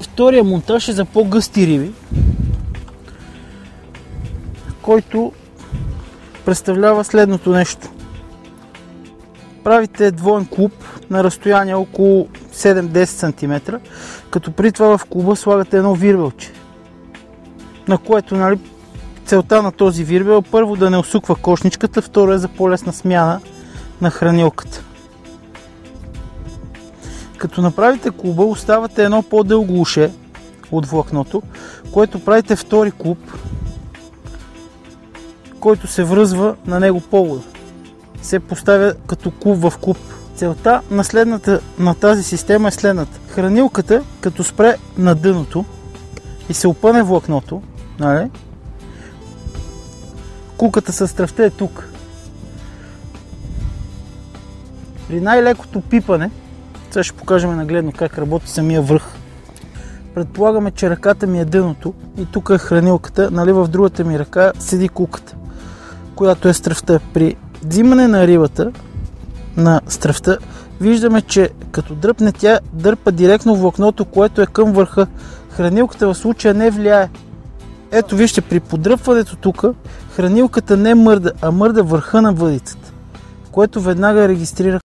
Втория монтаж е за по-гъсти риби, който представлява следното нещо. Правите двоен клуб на разстояние около 7-10 см, като при това в клуба слагате едно вирвелче, на което целта на този вирвел е първо да не усуква кошничката, второ е за по-лесна смяна на хранилката. Като направите клуба, оставате едно по-дълго уше от влакното, което правите втори клуб, който се връзва на него повода. Се поставя като клуб в клуб. Целта на тази система е следната. Хранилката, като спре на дъното и се опъне влакното, нали? Кулката с тръвта е тук. При най-лекото пипане, сега ще покажем нагледно как работи самия връх. Предполагаме, че ръката ми е дъното и тук е хранилката, нали, в другата ми ръка седи кулката, която е стръвта. При взимане на рибата на стръвта, виждаме, че като дръпне, тя дърпа директно влакното, което е към върха. Хранилката в случая не влияе. Ето вижте, при подръпването тук, хранилката не мърда, а мърда върха на въдицата, което веднага регистрира